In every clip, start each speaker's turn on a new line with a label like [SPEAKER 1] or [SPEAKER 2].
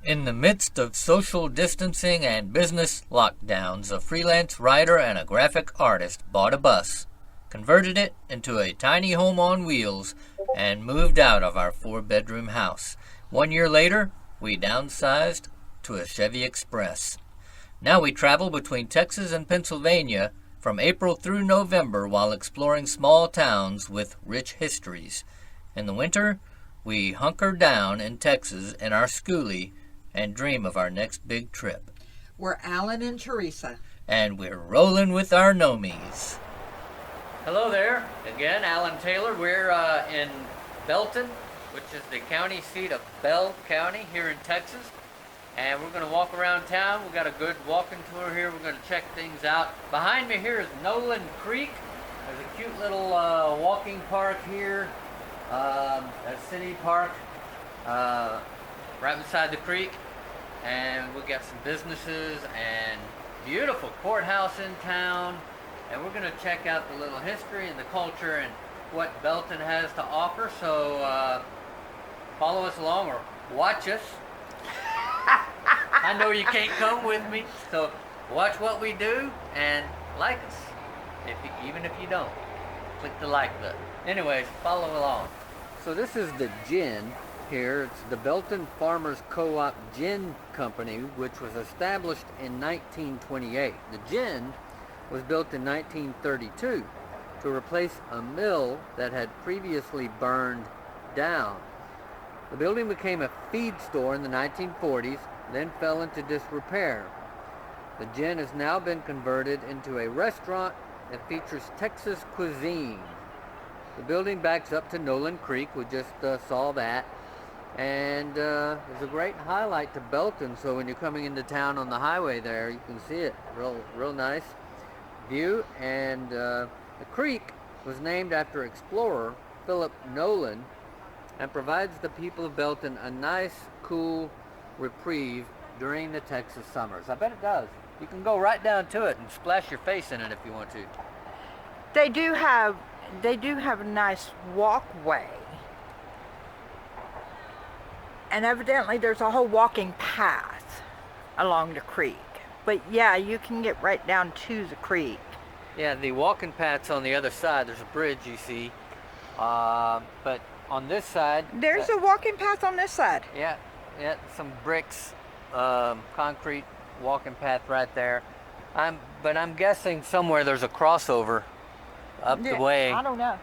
[SPEAKER 1] In the midst of social distancing and business lockdowns, a freelance writer and a graphic artist bought a bus, converted it into a tiny home on wheels, and moved out of our 4-bedroom house. 1 year later, we downsized to a Chevy Express. Now we travel between Texas and Pennsylvania from April through November while exploring small towns with rich histories. In the winter, we hunker down in Texas in our schoolie and dream of our next big trip.
[SPEAKER 2] We're Alan and Teresa.
[SPEAKER 1] And we're rolling with our nomies. Hello there. Again, Alan Taylor. We're in Belton, which is the county seat of Bell County here in Texas. And we're going to walk around town. We've got a good walking tour here. We're going to check things out. Behind me here is Nolan Creek. There's a cute little walking park here. A city park right beside the creek. And we've got some businesses and beautiful courthouse in town. And we're going to check out the little history and the culture and what Belton has to offer. So follow us along or watch us. I know you can't come with me, so watch what we do and like us. Even if you don't, click the like button. Anyways, follow along. So this is the gin here. It's the Belton Farmers Co-op Gin Company, which was established in 1928. The gin was built in 1932 to replace a mill that had previously burned down. The building became a feed store in the 1940s, then fell into disrepair. The gin has now been converted into a restaurant that features Texas cuisine. The building backs up to Nolan Creek. We just saw that. And there's a great highlight to Belton, so when you're coming into town on the highway there, you can see it. Real nice view. And the creek was named after explorer Philip Nolan and provides the people of Belton a nice, cool reprieve during the Texas summers. I bet it does. You can go right down to it and splash your face in it if you want to.
[SPEAKER 3] They do have a nice walkway. And evidently there's a whole walking path along the creek. But yeah, you can get right down to the creek.
[SPEAKER 1] Yeah, the walking path's on the other side. There's a bridge, you see. But on this side...
[SPEAKER 3] There's a walking path on this side.
[SPEAKER 1] Yeah, some bricks, concrete walking path right there. But I'm guessing somewhere there's a crossover up the way.
[SPEAKER 3] I don't know.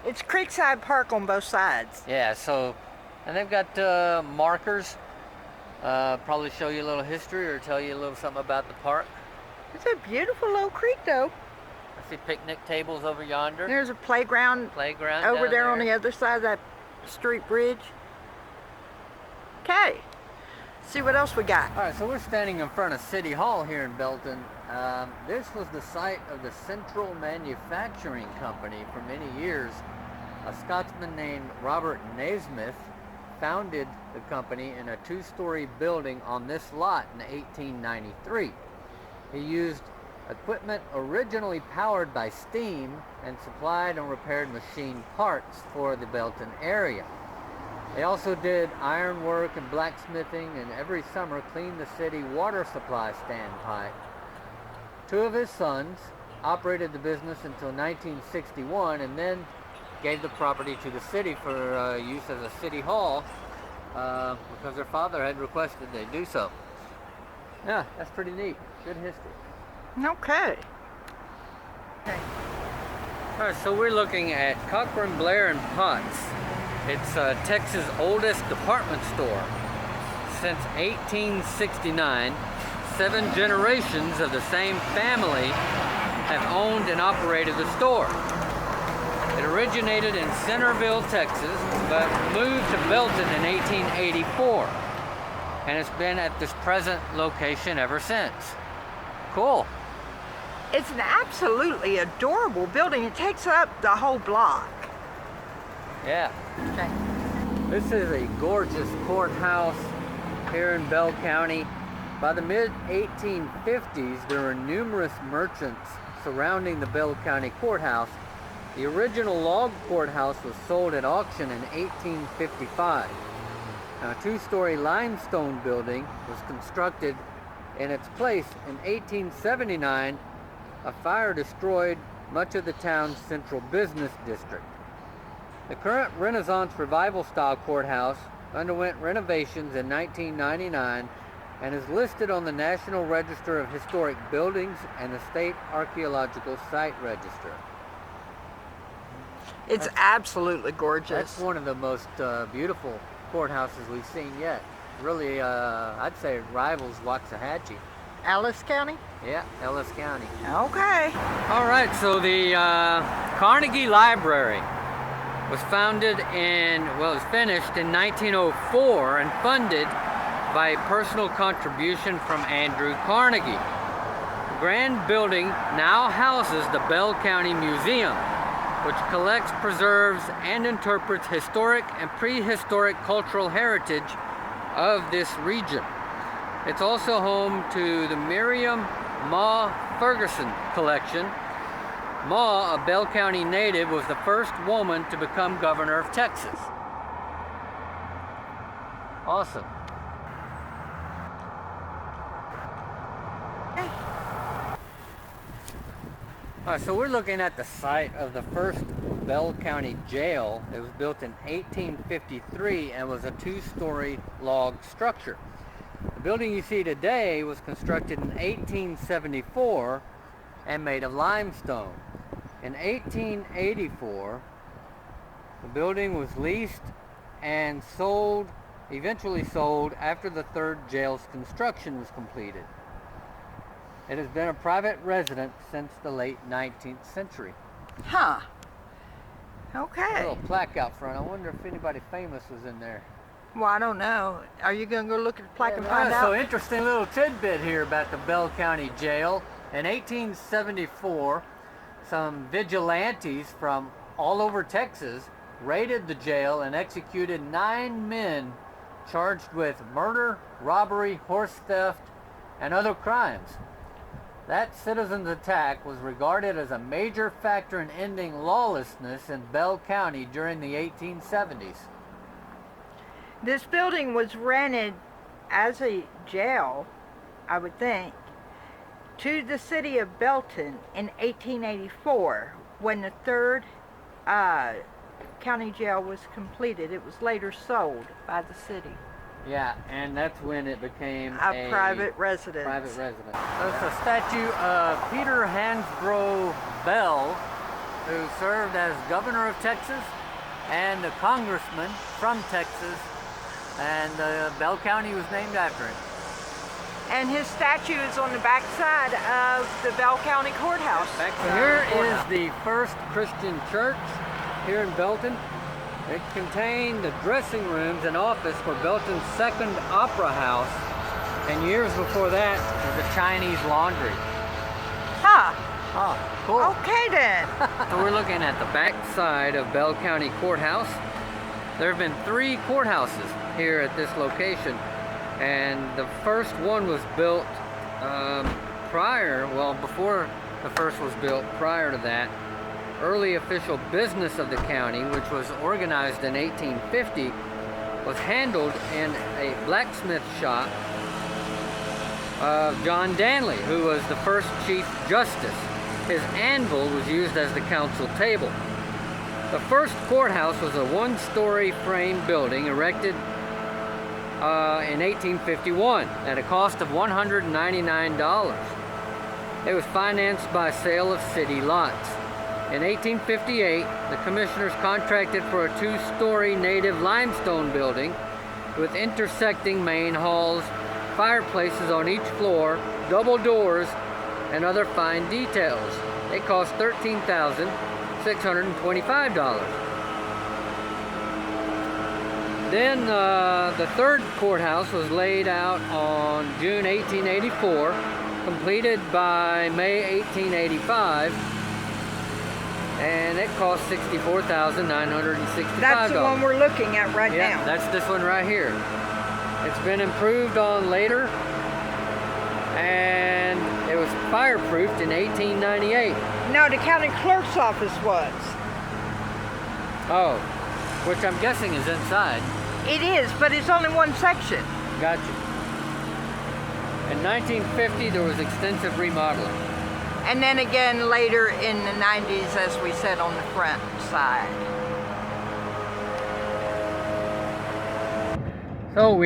[SPEAKER 3] It's Creekside Park on both sides.
[SPEAKER 1] Yeah, so... And they've got markers, probably show you a little history or tell you a little something about the park.
[SPEAKER 3] It's a beautiful little creek, though.
[SPEAKER 1] I see picnic tables over yonder.
[SPEAKER 3] There's a playground over there on the other side of that street bridge. Okay, see what else we got.
[SPEAKER 1] All right, so we're standing in front of City Hall here in Belton. This was the site of the Central Manufacturing Company for many years. A Scotsman named Robert Naismith founded the company in a 2-story building on this lot in 1893. He used equipment originally powered by steam and supplied and repaired machine parts for the Belton area. They also did ironwork and blacksmithing, and every summer cleaned the city water supply standpipe. 2 of his sons operated the business until 1961 and then gave the property to the city for use as a city hall because their father had requested they do so. Yeah, that's pretty neat. Good history.
[SPEAKER 3] Okay.
[SPEAKER 1] All right, so we're looking at Cochran, Blair and Potts. It's Texas' oldest department store. Since 1869, 7 generations of the same family have owned and operated the store. It originated in Centerville, Texas, but moved to Belton in 1884, and it's been at this present location ever since. Cool.
[SPEAKER 3] It's an absolutely adorable building. It takes up the whole block.
[SPEAKER 1] Yeah.
[SPEAKER 3] Okay.
[SPEAKER 1] This is a gorgeous courthouse here in Bell County. By the mid-1850s, there were numerous merchants surrounding the Bell County Courthouse. The original log courthouse was sold at auction in 1855. Now, a two-story limestone building was constructed in its place in 1879. A fire destroyed much of the town's central business district. The current Renaissance Revival style courthouse underwent renovations in 1999 and is listed on the National Register of Historic Buildings and the State Archaeological Site Register.
[SPEAKER 3] It's absolutely gorgeous.
[SPEAKER 1] That's one of the most beautiful courthouses we've seen yet. Really, I'd say it rivals Waxahachie.
[SPEAKER 3] Alice County?
[SPEAKER 1] Yeah, Ellis County.
[SPEAKER 3] Okay.
[SPEAKER 1] All right, so the Carnegie Library was founded it was finished in 1904 and funded by a personal contribution from Andrew Carnegie. The grand building now houses the Bell County Museum, which collects, preserves, and interprets historic and prehistoric cultural heritage of this region. It's also home to the Miriam Ma Ferguson collection. Ma, a Bell County native, was the first woman to become governor of Texas. Awesome. All right, so we're looking at the site of the first Bell County jail. It was built in 1853 and was a two-story log structure. The building you see today was constructed in 1874 and made of limestone. In 1884, the building was leased and sold, eventually sold after the third jail's construction was completed. It has been a private residence since the late 19th century.
[SPEAKER 3] Huh.
[SPEAKER 1] A
[SPEAKER 3] Okay.
[SPEAKER 1] little plaque out front. I wonder if anybody famous was in there.
[SPEAKER 3] Well, I don't know. Are you going to go look at the plaque and
[SPEAKER 1] Yeah,
[SPEAKER 3] find
[SPEAKER 1] So
[SPEAKER 3] out?
[SPEAKER 1] interesting little tidbit here about the Bell County Jail. In 1874, some vigilantes from all over Texas raided the jail and executed 9 men charged with murder, robbery, horse theft, and other crimes. That citizen's attack was regarded as a major factor in ending lawlessness in Bell County during the 1870s.
[SPEAKER 3] This building was rented as a jail, I would think, to the city of Belton in 1884 when the third county jail was completed. It was later sold by the city.
[SPEAKER 1] Yeah, and that's when it became
[SPEAKER 3] A private residence.
[SPEAKER 1] Private residence. That's a statue of Peter Hansborough Bell, who served as governor of Texas and a congressman from Texas, and Bell County was named after him.
[SPEAKER 3] And his statue is on the back side of the Bell County Courthouse.
[SPEAKER 1] So here is the first Christian church here in Belton. It contained the dressing rooms and office for Belton's second opera house, and years before that was a Chinese laundry.
[SPEAKER 3] Huh.
[SPEAKER 1] Oh, cool.
[SPEAKER 3] Okay then.
[SPEAKER 1] So we're looking at the back side of Bell County Courthouse. There have been 3 courthouses here at this location, and the first one was built before the first was built. Prior to that, early official business of the county, which was organized in 1850, was handled in a blacksmith shop of John Danley, who was the first Chief Justice. His anvil was used as the council table. The first courthouse was a 1-story frame building erected in 1851 at a cost of $199. It was financed by sale of city lots. In 1858, the commissioners contracted for a 2-story native limestone building with intersecting main halls, fireplaces on each floor, double doors, and other fine details. It cost $13,625. Then the third courthouse was laid out on June 1884, completed by May 1885, and it cost $64,965.
[SPEAKER 3] That's the one we're looking at right
[SPEAKER 1] Yeah,
[SPEAKER 3] now.
[SPEAKER 1] that's this one right here. It's been improved on later, and it was fireproofed in 1898.
[SPEAKER 3] No, the county clerk's office was.
[SPEAKER 1] Oh, which I'm guessing is inside.
[SPEAKER 3] It is, but it's only one section.
[SPEAKER 1] Gotcha. In 1950, there was extensive remodeling.
[SPEAKER 3] And then again later in the 90s, as we said, on the front side.
[SPEAKER 1] So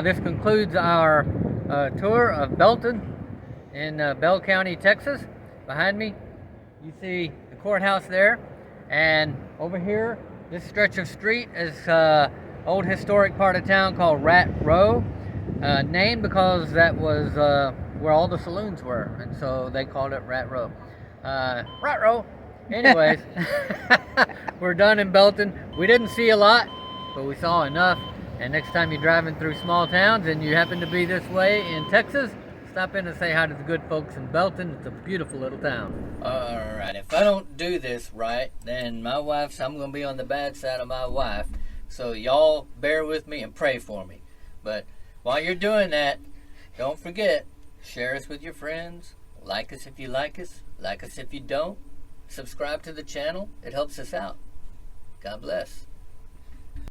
[SPEAKER 1] this concludes our tour of Belton in Bell County, Texas. Behind me, you see the courthouse there, and over here, this stretch of street is old historic part of town called Rat Row, named because that was where all the saloons were, and so they called it Rat Row. Rat Row. Anyways, we're done in Belton. We didn't see a lot, but we saw enough. And next time you're driving through small towns and you happen to be this way in Texas, stop in and say hi to the good folks in Belton. It's a beautiful little town. Alright, if I don't do this right, then I'm going to be on the bad side of my wife. So y'all bear with me and pray for me. But while you're doing that, don't forget, share us with your friends. Like us if you like us if you don't. Subscribe to the channel. It helps us out. God bless.